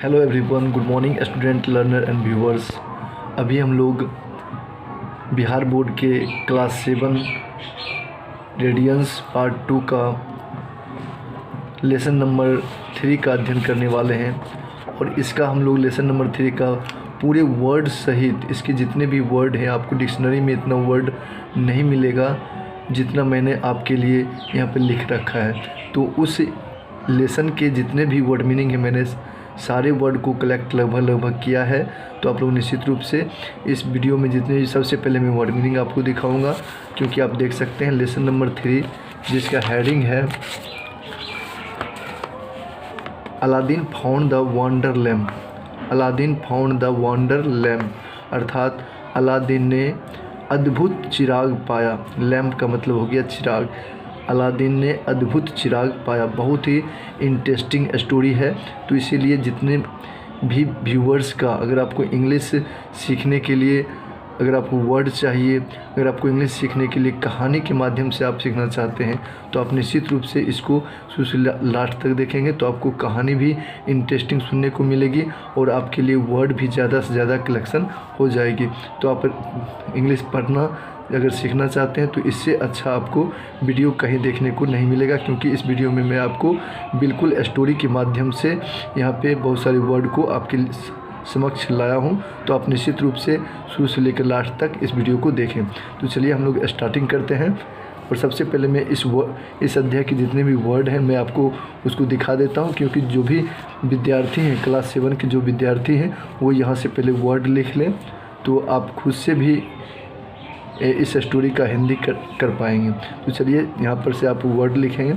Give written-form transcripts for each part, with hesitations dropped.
Hello everyone, good morning student, learner and viewers. अभी हम लोग बिहार बोर्ड के क्लास 7 रेडियंस पार्ट 2 का लेसन नंबर 3 का अध्ययन करने वाले हैं। और इसका हम लोग लेसन नंबर 3 का पूरे वर्ड सहित इसके जितने भी वर्ड हैं, आपको डिक्शनरी में इतना वर्ड नहीं मिलेगा जितना मैंने आपके लिए यहाँ पे लिख रखा है। तो उस लेसन के जितने भी वर्ड मीनिंग है, मैंने सारे वर्ड को कलेक्ट लगभग किया है। तो आप लोग निश्चित रूप से इस वीडियो में जितने भी, सबसे पहले मैं वर्ड मीनिंग आपको दिखाऊंगा, क्योंकि आप देख सकते हैं लेसन नंबर 3 जिसका हेडिंग है Aladdin found the wonder lamp. Aladdin found the wonder lamp अर्थात अलादीन ने अद्भुत चिराग पाया। लैम्प का मतलब हो गया चिराग। अलादीन ने अद्भुत चिराग पाया। बहुत ही इंटरेस्टिंग स्टोरी है। तो इसीलिए जितने भी व्यूअर्स का, अगर आपको इंग्लिश सीखने के लिए, अगर आपको वर्ड चाहिए, अगर आपको इंग्लिश सीखने के लिए कहानी के माध्यम से आप सीखना चाहते हैं, तो आप निश्चित रूप से इसको शुरू से लास्ट तक देखेंगे तो आपको कहानी भी इंटरेस्टिंग सुनने को मिलेगी और आपके लिए वर्ड भी ज़्यादा से ज़्यादा कलेक्शन हो जाएगी। तो आप इंग्लिश पढ़ना अगर सीखना चाहते हैं तो इससे अच्छा आपको वीडियो कहीं देखने को नहीं मिलेगा, क्योंकि इस वीडियो में मैं आपको बिल्कुल स्टोरी के माध्यम से यहाँ पे बहुत सारे वर्ड को आपके समक्ष लाया हूँ। तो आप निश्चित रूप से शुरू से लेकर लास्ट तक इस वीडियो को देखें। तो चलिए हम लोग स्टार्टिंग करते हैं। और सबसे पहले मैं इस अध्याय के जितने भी वर्ड हैं मैं आपको उसको दिखा देता हूँ, क्योंकि जो भी विद्यार्थी हैं, क्लास 7 के जो विद्यार्थी हैं, वो यहाँ से पहले वर्ड लिख लें तो आप खुद से भी इस स्टोरी का हिंदी कर पाएंगे। तो चलिए यहाँ पर से आप वर्ड लिखेंगे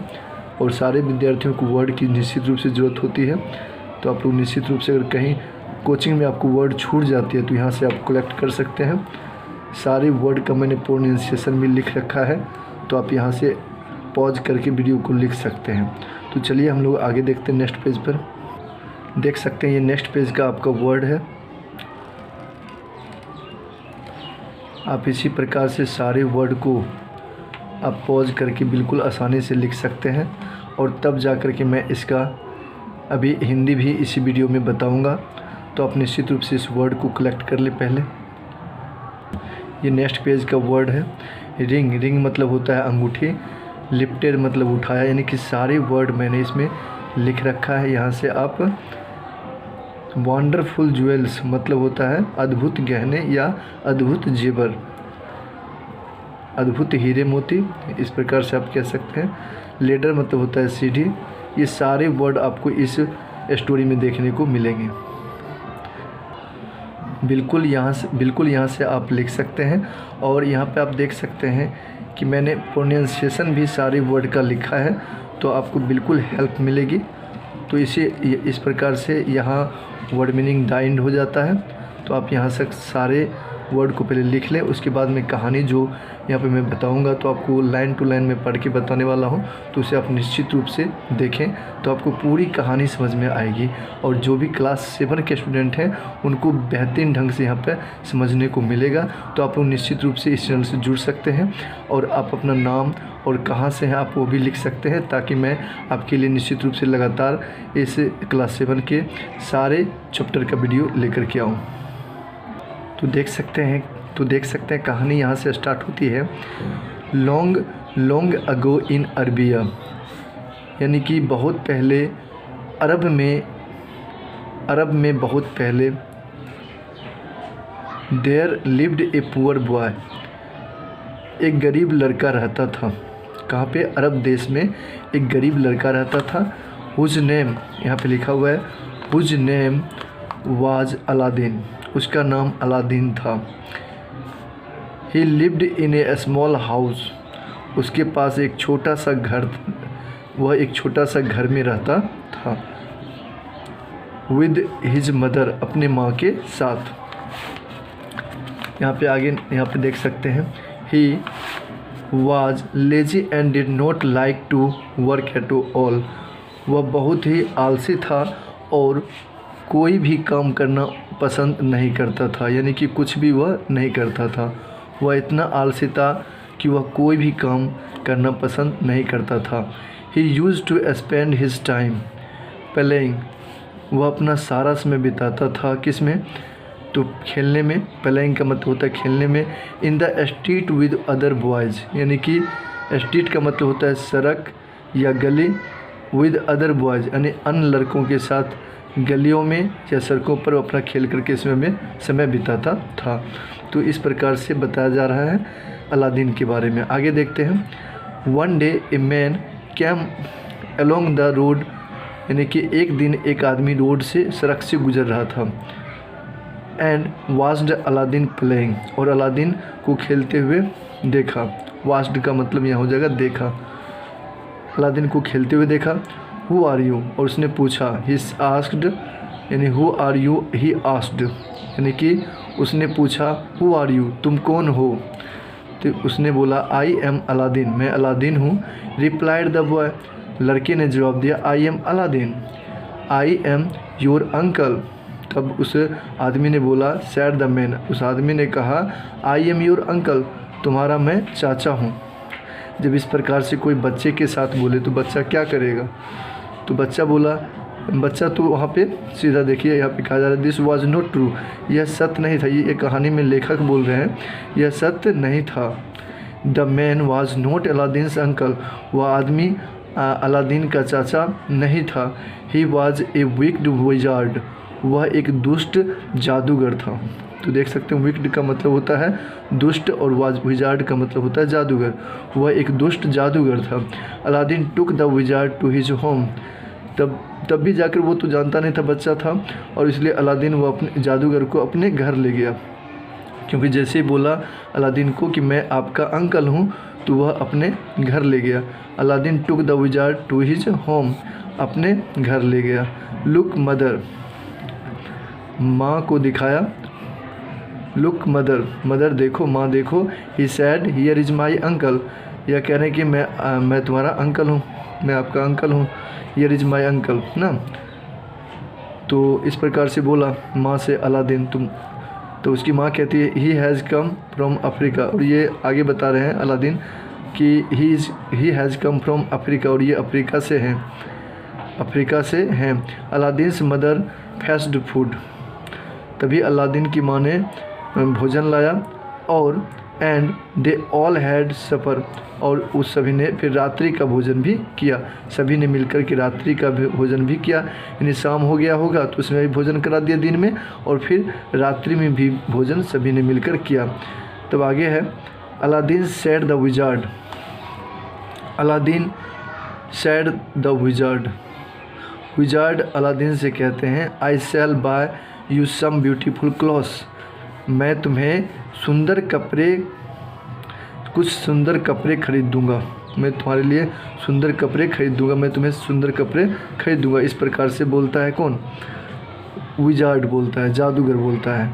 और सारे विद्यार्थियों को वर्ड की निश्चित रूप से ज़रूरत होती है। तो आप लोग निश्चित रूप से अगर कहीं कोचिंग में आपको वर्ड छूट जाती है तो यहाँ से आप कलेक्ट कर सकते हैं। सारे वर्ड का मैंने प्रोनाउंसिएशन में लिख रखा है, तो आप यहाँ से पॉज करके वीडियो को लिख सकते हैं। तो चलिए हम लोग आगे देखते हैं। नेक्स्ट पेज पर देख सकते हैं, ये नेक्स्ट पेज का आपका वर्ड है। आप इसी प्रकार से सारे वर्ड को आप पॉज करके बिल्कुल आसानी से लिख सकते हैं, और तब जा कर के मैं इसका अभी हिंदी भी इसी वीडियो में बताऊंगा। तो आप निश्चित रूप से इस वर्ड को कलेक्ट कर ले पहले। ये नेक्स्ट पेज का वर्ड है रिंग। रिंग मतलब होता है अंगूठी। लिफ्टेड मतलब उठाया, यानी कि सारे वर्ड मैंने इसमें लिख रखा है। यहाँ से आप वंडरफुल ज्वेल्स मतलब होता है अद्भुत गहने या अद्भुत जेवर, अद्भुत हीरे मोती, इस प्रकार से आप कह सकते हैं। लेडर मतलब होता है सीढ़ी। ये सारे वर्ड आपको इस स्टोरी में देखने को मिलेंगे। बिल्कुल यहाँ से आप लिख सकते हैं। और यहाँ पे आप देख सकते हैं कि मैंने प्रोनाउंसिएशन भी सारे वर्ड का लिखा है, तो आपको बिल्कुल हेल्प मिलेगी। तो इस प्रकार से यहाँ वर्ड मीनिंग डाइंड हो जाता है। तो आप यहाँ से सारे वर्ड को पहले लिख लें, उसके बाद में कहानी जो यहाँ पे मैं बताऊँगा तो आपको लाइन टू लाइन में पढ़ के बताने वाला हूँ, तो उसे आप निश्चित रूप से देखें तो आपको पूरी कहानी समझ में आएगी। और जो भी क्लास 7 के स्टूडेंट हैं उनको बेहतरीन ढंग से यहाँ पे समझने को मिलेगा। तो आप लोग निश्चित रूप से इस चैनल से जुड़ सकते हैं, और आप अपना नाम और कहाँ से हैं आप वो भी लिख सकते हैं, ताकि मैं आपके लिए निश्चित रूप से लगातार इस क्लास 7 के सारे चैप्टर का वीडियो लेकर के आऊँ। तो देख सकते हैं कहानी यहाँ से स्टार्ट होती है। लॉन्ग अगो इन अरबिया, यानी कि बहुत पहले अरब में बहुत पहले। There lived a poor boy, एक गरीब लड़का रहता था। कहाँ पे? अरब देश में एक गरीब लड़का रहता था। हुज नेम, यहाँ पे लिखा हुआ है हुज नेम वाज अलादीन, उसका नाम अलादीन था। ही lived in A small house, उसके पास एक छोटा सा घर, वह एक छोटा सा घर में रहता था। विद हिज मदर, अपने माँ के साथ। यहाँ पे आगे यहाँ पे देख सकते हैं he was lazy and did not like to work at all, वह बहुत ही आलसी था और कोई भी काम करना पसंद नहीं करता था, यानी कि कुछ भी वह नहीं करता था। वह इतना आलसी था कि वह कोई भी काम करना पसंद नहीं करता था। He used to spend his time playing, वह अपना सारा समय बिताता था किस में, तो खेलने में। प्लेइंग का मतलब होता है खेलने में। In the street with other boys, यानी कि स्ट्रीट का मतलब होता है सड़क या गली, विद अदर बॉयज़ यानी अन्य लड़कों के साथ गलियों में या सड़कों पर अपना खेल करके इसमें में समय बिताता था। तो इस प्रकार से बताया जा रहा है अलादीन के बारे में। आगे देखते हैं। One day a man came along the road, यानी कि एक दिन एक आदमी रोड से सड़क से गुजर रहा था। एंड वाच्ड अलादीन प्लेइंग, और अलादीन को खेलते हुए देखा। वाच्ड का मतलब यहाँ हो जाएगा देखा। अलादीन को खेलते हुए देखा। हु आर यू, और उसने पूछा। ही आस्क्ड, यानी who are you, he asked, यानी कि उसने पूछा हु आर यू, तुम कौन हो। तो उसने बोला आई एम अलादीन, मैं अलादीन हूँ। रिप्लाइड द बॉय, लड़के ने जवाब दिया I am Aladdin. I am your uncle, तब उस आदमी ने बोला सैड द मैन, उस आदमी ने कहा आई एम योर अंकल, तुम्हारा मैं चाचा हूँ। जब इस प्रकार से कोई बच्चे के साथ बोले तो बच्चा क्या करेगा, तो बच्चा बोला, बच्चा तो वहाँ पे सीधा देखिए यहाँ पे कहा जा रहा है दिस वॉज नॉट ट्रू, यह सत्य नहीं था। ये एक कहानी में लेखक बोल रहे हैं यह सत्य नहीं था। The man was not Aladdin's uncle, वह आदमी अलादीन का चाचा नहीं था। He was a wicked wizard, वह एक दुष्ट जादूगर था। तो देख सकते हैं विक्ड का मतलब होता है दुष्ट और विजार्ड का मतलब होता है जादूगर। वह एक दुष्ट जादूगर था। Aladdin took the wizard to his home, तब भी जाकर वो तो जानता नहीं था, बच्चा था, और इसलिए अलादीन वो अपने जादूगर को अपने घर ले गया। क्योंकि जैसे ही बोला अलादीन को कि मैं आपका अंकल हूँ, तो वह अपने घर ले गया। Aladdin took the wizard to his home, अपने घर ले गया। लुक मदर, माँ को दिखाया। लुक मदर, मदर देखो, माँ देखो। He said here is my uncle, यह कह रहे हैं कि मैं तुम्हारा अंकल हूँ, मैं आपका अंकल हूँ। हियर इज़ माई अंकल ना, तो इस प्रकार से बोला माँ से अलादीन तुम, तो उसकी माँ कहती है he has come from Africa, और ये आगे बता रहे हैं अलादीन कि he has come from Africa, और ये अफ्रीका से हैं, अफ्रीका से हैं। अलादीन्स मदर फेस्ड फूड, तभी अलादीन की माँ ने भोजन लाया। और एंड दे ऑल हैड सफ़र, और उस सभी ने फिर रात्रि का भोजन भी किया। सभी ने मिलकर के रात्रि का भोजन भी किया, यानी शाम हो गया होगा तो उसमें भी भोजन करा दिया दिन में, और फिर रात्रि में भी भोजन सभी ने मिलकर किया। तब आगे है Aladdin said the wizard, Aladdin said the wizard, wizard Aladdin से कहते हैं I shall buy you some beautiful clothes, मैं तुम्हें सुंदर कपड़े, कुछ सुंदर कपड़े खरीद दूंगा, मैं तुम्हारे लिए सुंदर कपड़े खरीद दूंगा, मैं तुम्हें सुंदर कपड़े खरीद दूंगा। इस प्रकार से बोलता है कौन, विजार्ड बोलता है, जादूगर बोलता है।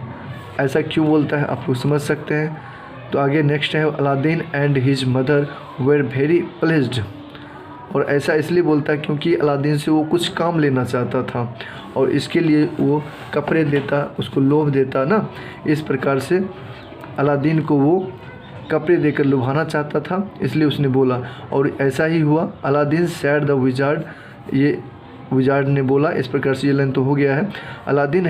ऐसा क्यों बोलता है आप लोग समझ सकते हैं। तो आगे नेक्स्ट है Aladdin and his mother were very pledged, और ऐसा इसलिए बोलता है क्योंकि अलादीन से वो कुछ काम लेना चाहता था, और इसके लिए वो कपड़े देता, उसको लोभ देता ना, इस प्रकार से अलादीन को वो कपड़े देकर लुभाना चाहता था, इसलिए उसने बोला, और ऐसा ही हुआ। अलादीन सैड द विजार्ड, ये विजार्ड ने बोला, इस प्रकार से ये लाइन तो हो गया है। Aladdin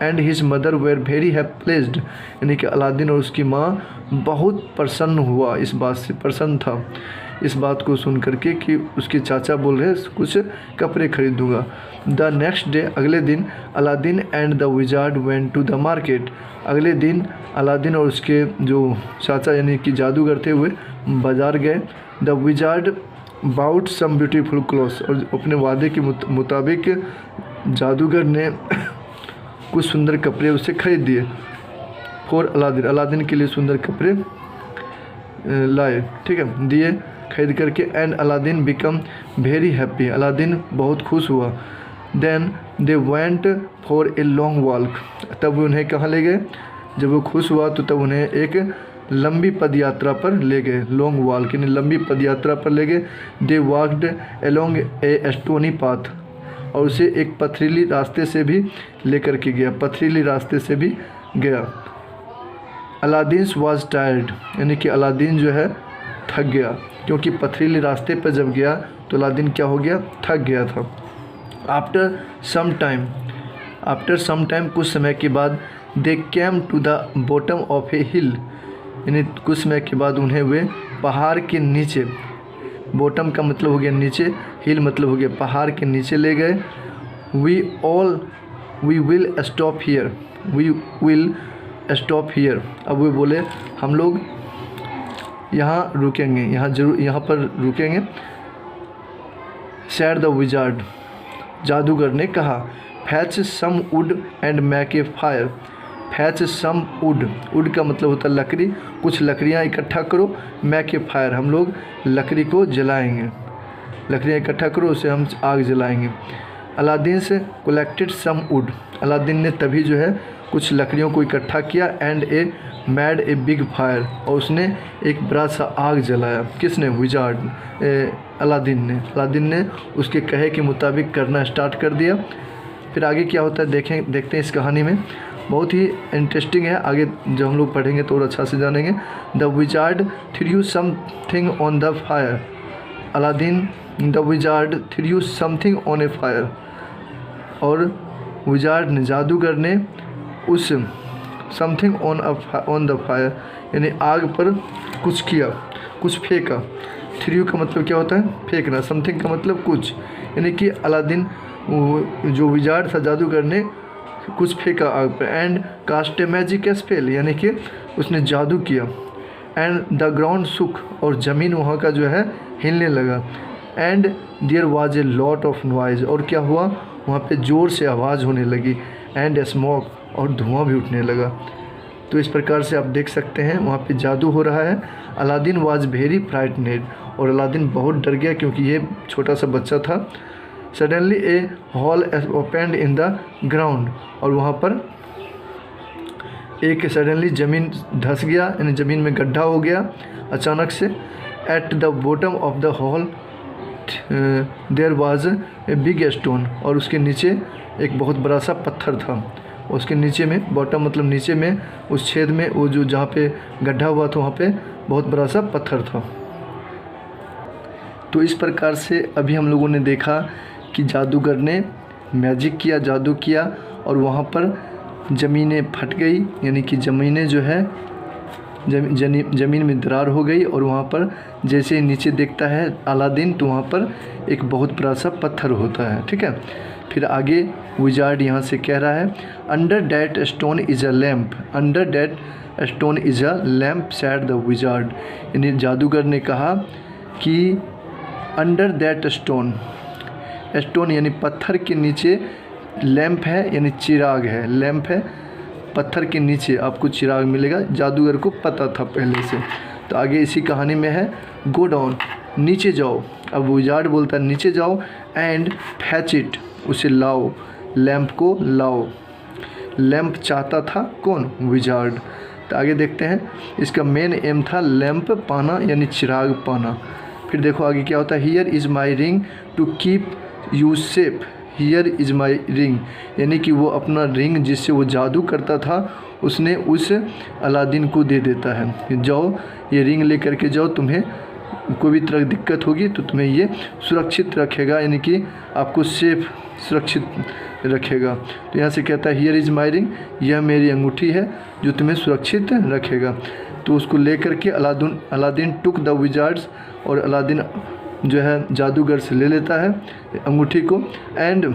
and his mother were very have pledged, यानी कि अलादीन और उसकी माँ बहुत प्रसन्न हुआ, इस बात से प्रसन्न था, इस बात को सुन करके कि उसके चाचा बोल रहे हैं कुछ कपड़े खरीद दूंगा। द नेक्स्ट डे, अगले दिन Aladdin and the wizard went to the market, अगले दिन अलादीन और उसके जो चाचा यानी कि जादूगर थे हुए बाज़ार गए। The wizard bought some beautiful clothes, और अपने वादे के मुताबिक जादूगर ने कुछ सुंदर कपड़े उससे खरीद दिए। फॉर अलादीन, अलादीन के लिए सुंदर कपड़े लाए, ठीक है, दिए खरीद करके। And Aladdin become very happy, Aladdin बहुत खुश हुआ। Then they went for a long walk, तब उन्हें कहाँ ले गए, जब वो खुश हुआ तो तब उन्हें एक लंबी पद यात्रा पर ले गए, लॉन्ग वॉक यानी लंबी पद यात्रा पर ले गए। दे वॉक्ड अलोंग ए स्टोनी पाथ, और उसे एक पथरीली रास्ते से भी लेकर के गया, पथरीली रास्ते से भी गया। अलादीन वॉज टायर्ड, यानी कि अलादीन जो है थक गया, क्योंकि पथरीले रास्ते पर जब गया तो अलादीन क्या हो गया, थक गया था। आफ्टर सम टाइम कुछ समय के बाद they came to the bottom of a hill, यानी कुछ समय के बाद उन्हें वे पहाड़ के नीचे, बॉटम का मतलब हो गया नीचे, हिल मतलब हो गया पहाड़ के नीचे ले गए। वी विल स्टॉप हियर, अब वे बोले हम लोग यहाँ रुकेंगे, यहाँ पर रुकेंगे। सैड द विजार्ड, जादूगर ने कहा। Fetch some wood and make a fire, fetch some wood का मतलब होता है लकड़ी, कुछ लकड़ियाँ इकट्ठा करो, मेक ए फायर, हम लोग लकड़ी को जलाएंगे, लकड़ियाँ इकट्ठा करो उसे हम आग जलाएंगे। अलादीन से कलेक्टेड सम वुड, अलादीन ने तभी जो है कुछ लकड़ियों को इकट्ठा किया। And made a big fire, और उसने एक बड़ा सा आग जलाया। किसने? विजार्ड, अलादीन ने उसके कहे के मुताबिक करना स्टार्ट कर दिया। फिर आगे क्या होता है देखते हैं इस कहानी में, बहुत ही इंटरेस्टिंग है, आगे जब हम लोग पढ़ेंगे तो और अच्छा से जानेंगे। The wizard through something on the fire, the wizard through something on A fire, और विजार्ड ने, जादूगर ने उस समथिंग ऑन द फायर यानी आग पर कुछ किया, कुछ फेंका। थ्रू का मतलब क्या होता है? फेंकना। समथिंग का मतलब कुछ, यानी कि अलादीन जो विजार्ड था, जादूगर ने कुछ फेंका आग पर। And cast a magic spell, यानी कि उसने जादू किया। एंड द ग्राउंड सुक, और ज़मीन वहाँ का जो है हिलने लगा। And there was a lot of noise, और क्या हुआ वहाँ पे ज़ोर से आवाज़ होने लगी। एंड स्मोक, और धुआं भी उठने लगा। तो इस प्रकार से आप देख सकते हैं वहाँ पे जादू हो रहा है। अलादीन वाज वेरी फ्राइटनेड, और अलादीन बहुत डर गया क्योंकि ये छोटा सा बच्चा था। Suddenly A hall opened in the ground, और वहाँ पर एक सडनली ज़मीन धंस गया, यानी ज़मीन में गड्ढा हो गया अचानक से। At the bottom of the hall there was a big stone, और उसके नीचे एक बहुत बड़ा सा पत्थर था। उसके नीचे में, बॉटम मतलब नीचे में, उस छेद में, वो जो जहाँ पे गड्ढा हुआ था वहाँ पे बहुत बड़ा सा पत्थर था। तो इस प्रकार से अभी हम लोगों ने देखा कि जादूगर ने मैजिक किया, जादू किया, और वहाँ पर ज़मीनें फट गई, यानी कि ज़मीनें जो है ज़मीन में दरार हो गई, और वहाँ पर जैसे ही नीचे देखता है अलादीन तो वहाँ पर एक बहुत बड़ा सा पत्थर होता है। ठीक है, फिर आगे विजार्ड यहाँ से कह रहा है, under that stone is a lamp, under that stone is a lamp sad the wizard, यानी जादूगर ने कहा कि अंडर दैट स्टोन, स्टोन यानी पत्थर के नीचे लैम्प है, यानी चिराग है। लैम्प है, पत्थर के नीचे आपको चिराग मिलेगा, जादूगर को पता था पहले से। तो आगे इसी कहानी में है, गो डाउन, नीचे जाओ। अब विजार्ड बोलता है नीचे जाओ। एंड फैच इट, उसे लाओ, लैम्प को लाओ। लैम्प चाहता था कौन? विजार्ड। तो आगे देखते हैं, इसका मेन एम था लैम्प पाना, यानी चिराग पाना। फिर देखो आगे क्या होता है, here is my ring to keep you safe, here is my ring, यानी कि वो अपना रिंग जिससे वो जादू करता था उसने उस अलादीन को दे देता है। जाओ ये रिंग लेकर के जाओ, तुम्हें कोई भी तरह की दिक्कत होगी तो तुम्हें ये सुरक्षित रखेगा, यानी कि आपको सेफ सुरक्षित रखेगा। तो यहाँ से कहता है हियर इज़ माई रिंग, यह मेरी अंगूठी है जो तुम्हें सुरक्षित रखेगा। तो उसको लेकर के अलादीन टुक द विजार्ड्स, और अलादीन जो है जादूगर से ले लेता है अंगूठी को। And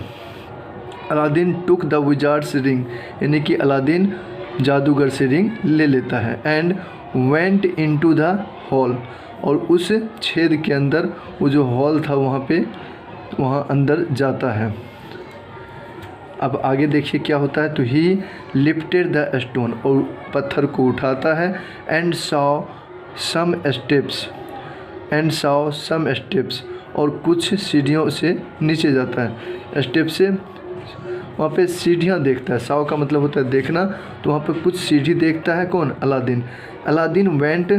Aladdin took the Wizards ring, यानी कि अलादीन जादूगर से रिंग ले लेता है। And went into the hall, और उस छेद के अंदर, वो जो हॉल था वहाँ अंदर जाता है। अब आगे देखिए क्या होता है, तो ही लिफ्टेड द स्टोन, और पत्थर को उठाता है। एंड सॉ सम स्टेप्स, और कुछ सीढ़ियों से नीचे जाता है। स्टेप से वहाँ पे सीढ़ियाँ देखता है, साव का मतलब होता है देखना, तो वहाँ पे कुछ सीढ़ी देखता है कौन? Aladdin went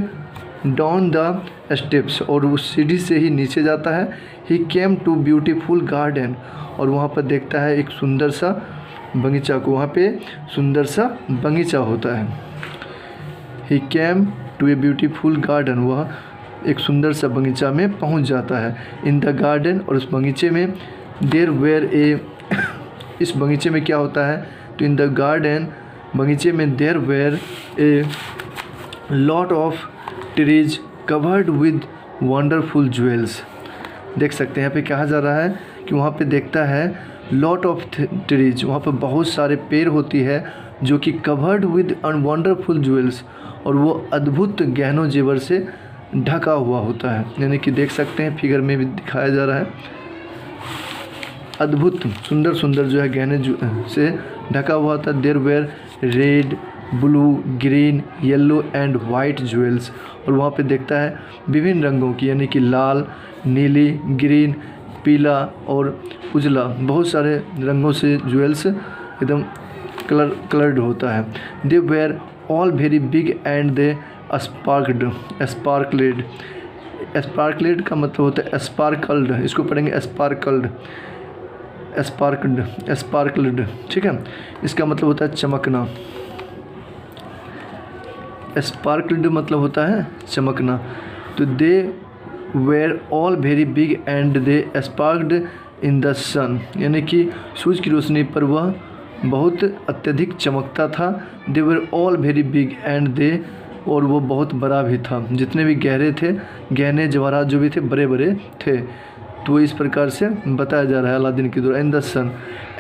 down the steps, और उस सीढ़ी से ही नीचे जाता है। He came to beautiful garden, और वहाँ पर देखता है एक सुंदर सा बगीचा को, वहाँ पे सुंदर सा बगीचा होता है। He came to a beautiful garden, वह एक सुंदर सा बगीचा में पहुँच जाता है। इन द गार्डन, और उस बगीचे में देयर वेयर ए इस बगीचे में क्या होता है, तो इन द गार्डन बगीचे में there were a lot of trees covered with wonderful jewels. देख सकते हैं यहाँ पे कहा जा रहा है कि वहाँ पे देखता है लॉट ऑफ ट्रीज, वहाँ पर बहुत सारे पेड़ होती है जो कि कवर्ड विद वंडरफुल ज्वेल्स, और वो अद्भुत गहनों जेवर से ढका हुआ होता है। यानी कि देख सकते हैं फिगर में भी दिखाया जा रहा है, अद्भुत सुंदर सुंदर जो है गहने से ढका हुआ होता है। There were red, blue, green, yellow and white jewels, और वहाँ पे देखता है विभिन्न रंगों की, यानी कि लाल, नीली, ग्रीन, पीला और उजला, बहुत सारे रंगों से ज्वेल्स एकदम कलर्ड होता है। They were all very big and they sparkled. Sparkled का मतलब होता है स्पार्कल्ड, इसको पढ़ेंगे स्पार्कल्ड, ठीक है। इसका मतलब होता है चमकना। स्पार्कल्ड मतलब होता है चमकना। तो they were all very big and they sparked in the sun, यानी कि सूरज की रोशनी पर वह बहुत अत्यधिक चमकता था। They were all very big and they, और वो बहुत बड़ा भी था, जितने भी गहने जवाहरात जो भी थे बड़े बड़े थे। तो इस प्रकार से बताया जा रहा है अलादीन के द्वारा। In the sun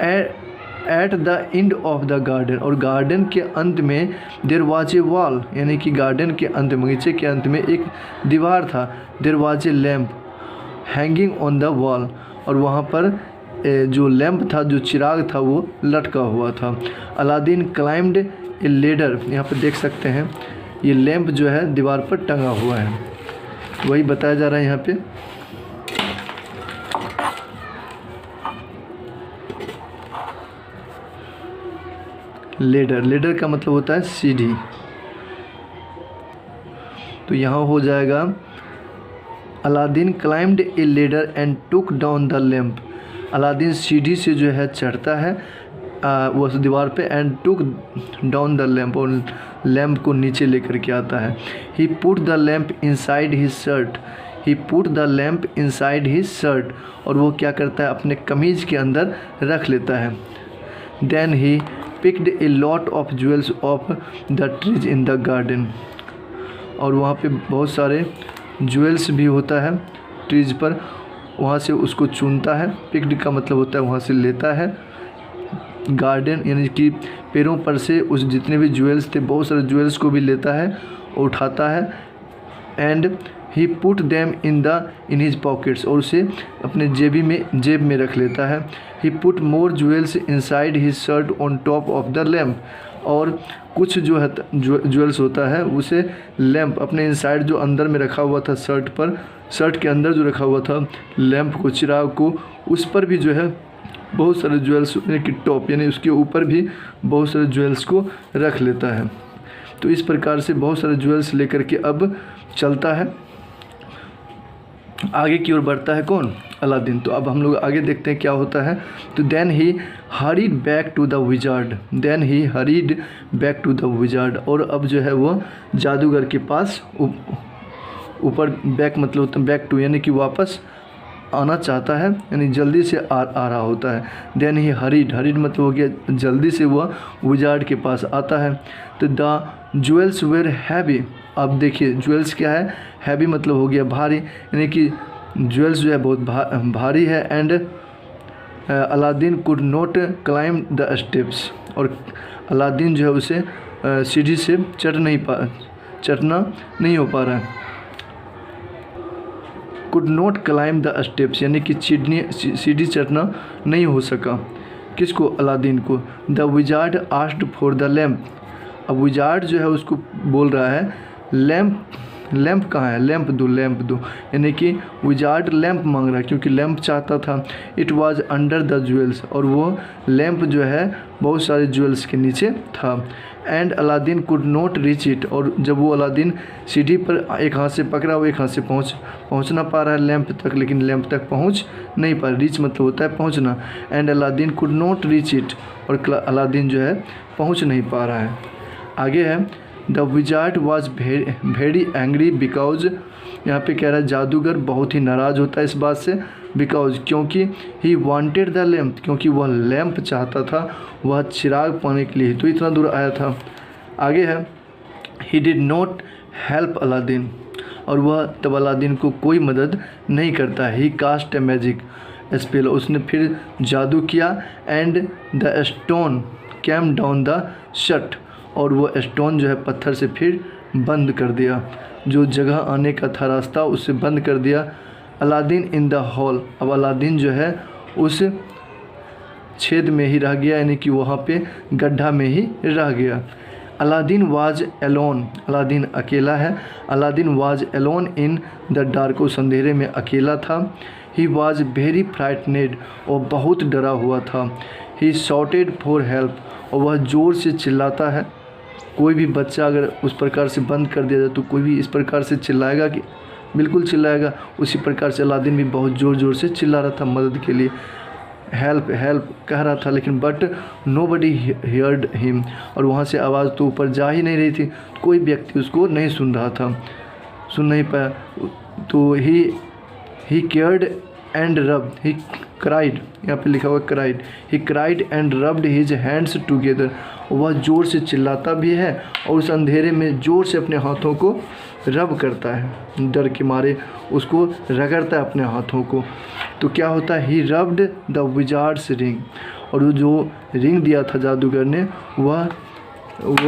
at the end of the garden, और गार्डन के अंत में देयर वाज ए वॉल, यानी कि गार्डन के अंत बगीचे के अंत में एक दीवार था। There was a lamp hanging on the wall, और वहाँ पर जो लैम्प था, जो चिराग था, वो लटका हुआ था। अलादीन क्लाइम्ड ए लेडर, यहाँ पर देख सकते हैं ये लैम्प जो है दीवार पर टंगा हुआ है, वही बताया जा रहा है यहाँ पे। लेडर का मतलब होता है सीढ़ी, तो यहाँ हो जाएगा Aladdin climbed a ladder and took down the lamp. अलादीन सीढ़ी से जो है चढ़ता है वो दीवार पे, and took down the lamp, और लैम्प को नीचे लेकर के आता है। He put the lamp inside his shirt, और वो क्या करता है अपने कमीज़ के अंदर रख लेता है। Then he picked a lot of jewels off the trees in the garden, और वहाँ पे बहुत सारे ज्वेल्स भी होता है ट्रीज पर, वहाँ से उसको चुनता है। पिक्ड का मतलब होता है वहाँ से लेता है। गार्डन यानी कि पेड़ों पर से उस जितने भी ज्वेल्स थे, बहुत सारे ज्वेल्स को भी लेता है और उठाता है। And he put them in his pockets, और उसे अपने जेब में रख लेता है। He put more jewels inside his shirt on top of the lamp, और कुछ जो है ज्वेल्स होता है उसे लैम्प अपने इनसाइड जो अंदर में रखा हुआ था शर्ट के अंदर जो रखा हुआ था लैम्प को, चिराग को, उस पर भी जो है बहुत सारे ज्वेल्स यानी कि टॉप यानी उसके ऊपर भी बहुत सारे ज्वेल्स को रख लेता है। तो इस प्रकार से बहुत सारे ज्वेल्स लेकर के अब चलता है, आगे की ओर बढ़ता है कौन, अलादीन। तो अब हम लोग आगे देखते हैं क्या होता है। तो then he hurried back to the wizard, और अब जो है वो जादूगर के पास ऊपर बैक मतलब होता है बैक टू यानी कि वापस आना चाहता है, यानी जल्दी से आ रहा होता है। देन ही हरीड मतलब हो गया जल्दी से वह विजार्ड के पास आता है। तो द ज्वेल्स वेर हैवी, अब देखिए ज्वेल्स क्या है, हैवी मतलब हो गया भारी, यानी कि ज्वेल्स जो है बहुत भारी है। And Aladdin could not climb the steps, और अलादीन जो है उसे सीढ़ी से चढ़ना नहीं हो पा रहा है। Could not climb the steps यानी कि सीढ़ी चढ़ना नहीं हो सका। किसको, अलादीन को। The wizard asked for the lamp, अब विजार्ड जो है उसको बोल रहा है लैम्प कहाँ है, लैम्प दो, यानी कि विजार्ड लैम्प मांग रहा है क्योंकि लैम्प चाहता था। It was under the jewels, और वो लैम्प जो है बहुत सारे ज्वेल्स के नीचे था। And Aladdin could not reach it, और जब वो अलादीन सीढ़ी पर एक हाथ से पकड़ा हुआ एक हाथ से पहुँचना पा रहा है लैम्प तक, लेकिन लैम्प तक पहुँच नहीं पा रहा। रीच मतलब होता है पहुँचना। And Aladdin could not reach it, और अलादीन जो है पहुँच नहीं पा रहा है। आगे है the wizard was very angry because, यहाँ पे कह रहा है जादूगर बहुत ही नाराज़ होता है इस बात से, बिकॉज क्योंकि ही वांटेड द लैम्प, क्योंकि वह लैम्प चाहता था, वह चिराग पाने के लिए तो इतना दूर आया था। आगे है he did not help Aladdin, और वह तब अलादीन को कोई मदद नहीं करता। ही कास्ट ए मैजिक स्पेल, उसने फिर जादू किया। And the stone came down the shut, और वह स्टोन जो है पत्थर से फिर बंद कर दिया, जो जगह आने का था रास्ता उससे बंद कर दिया। अलादीन इन द हॉल, अब अलादीन जो है उस छेद में ही रह गया, यानी कि वहाँ पे गड्ढा में ही रह गया। अलादीन वाज एलोन, अलादीन अकेला है। Aladdin was alone in the dark, उस अंधेरे में अकेला था। ही वाज वेरी फ्राइटनेड, और बहुत डरा हुआ था। ही शॉटेड फॉर हेल्प, और वह ज़ोर से चिल्लाता है। कोई भी बच्चा अगर उस प्रकार से बंद कर दिया जाए तो कोई भी इस प्रकार से चिल्लाएगा कि बिल्कुल चिल्लाएगा। उसी प्रकार से अलादीन भी बहुत ज़ोर ज़ोर से चिल्ला रहा था मदद के लिए, हेल्प हेल्प कह रहा था, लेकिन बट नोबडी हियर्ड हिम, और वहाँ से आवाज़ तो ऊपर जा ही नहीं रही थी, कोई व्यक्ति उसको नहीं सुन रहा था, सुन नहीं पाया। तो he cared and rubbed, he cried, यहाँ पे लिखा हुआ cried, he cried and rubbed his hands together, वह ज़ोर से चिल्लाता भी है और उस अंधेरे में ज़ोर से अपने हाथों को रब करता है, डर के मारे उसको रगड़ता है अपने हाथों को। तो क्या होता है, ही रब्ड द विजार्ड्स रिंग, और वो जो रिंग दिया था जादूगर ने वो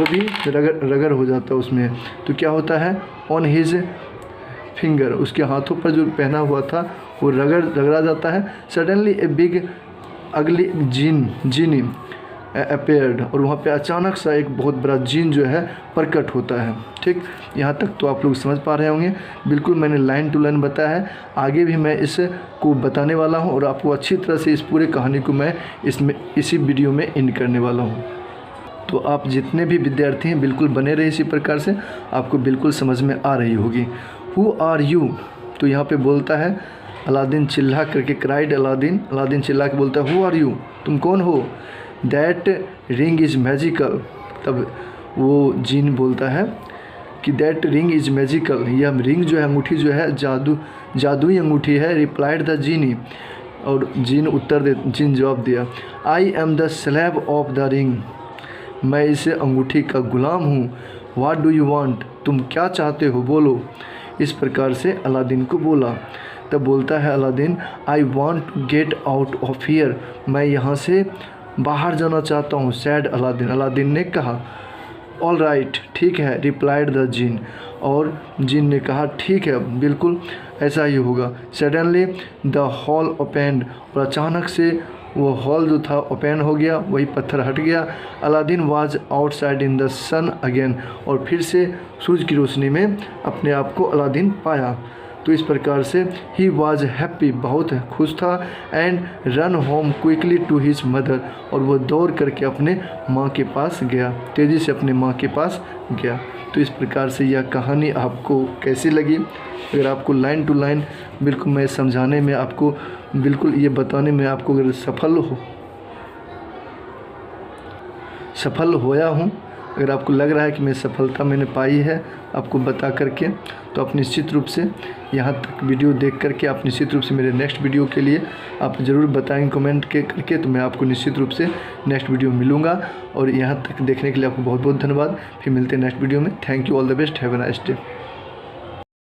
भी रगड़ हो जाता है उसमें। तो क्या होता है, ऑन हिज फिंगर, उसके हाथों पर जो पहना हुआ था वो रगड़ा जाता है। सडनली ए बिग अगली जीनी अपेयर्ड, और वहाँ पे अचानक सा एक बहुत बड़ा जीन जो है प्रकट होता है। ठीक, यहाँ तक तो आप लोग समझ पा रहे होंगे। बिल्कुल मैंने लाइन टू लाइन बताया है, आगे भी मैं इसको बताने वाला हूँ और आपको अच्छी तरह से इस पूरे कहानी को मैं इसी वीडियो में एंड करने वाला हूँ। तो आप जितने भी विद्यार्थी हैं बिल्कुल बने रहे इसी प्रकार से, आपको बिल्कुल समझ में आ रही होगी। हु आर यू, तो यहाँ पे बोलता है अलादीन चिल्ला करके, क्राइड अलादीन, अलादीन चिल्ला के बोलता है हु आर यू, तुम कौन हो। दैट रिंग इज़ मैजिकल, तब वो जीन बोलता है कि दैट रिंग इज़ मैजिकल, यह रिंग जो है अंगूठी जो है जादुई अंगूठी है। रिप्लाइड द जीनी, और जीन जवाब दिया, I am the slave of the ring, मैं इस अंगूठी का गुलाम हूँ। व्हाट डू यू वांट, तुम क्या चाहते हो बोलो। इस प्रकार से अलादीन को बोला। तब बोलता है Aladdin, I want to get out of here, मैं यहाँ से बाहर जाना चाहता हूँ। सैड अलादीन, अलादीन ने कहा। ऑल राइट, ठीक है। रिप्लाइड द जीन, और जीन ने कहा ठीक है, बिल्कुल ऐसा ही होगा। सडनली द हॉल ओपनड, और अचानक से वो हॉल जो था ओपन हो गया, वही पत्थर हट गया। Aladdin was outside in the sun again, और फिर से सूरज की रोशनी में अपने आप को अलादीन पाया। तो इस प्रकार से ही वाज हैप्पी, बहुत खुश था। And run home quickly to his mother, और वो दौड़ करके अपने माँ के पास गया, तेज़ी से अपने माँ के पास गया। तो इस प्रकार से यह कहानी आपको कैसी लगी। अगर आपको लाइन टू लाइन बिल्कुल मैं समझाने में, आपको बिल्कुल ये बताने में आपको अगर सफल होया हूँ, अगर आपको लग रहा है कि मैं सफलता मैंने पाई है आपको बता करके, तो आप निश्चित रूप से यहाँ तक वीडियो देख करके आप निश्चित रूप से मेरे नेक्स्ट वीडियो के लिए आप ज़रूर बताएंगे कमेंट करके, तो मैं आपको निश्चित रूप से नेक्स्ट वीडियो मिलूँगा। और यहाँ तक देखने के लिए आपको बहुत बहुत धन्यवाद। फिर मिलते हैं नेक्स्ट वीडियो में। Thank you, all the best, have a nice day.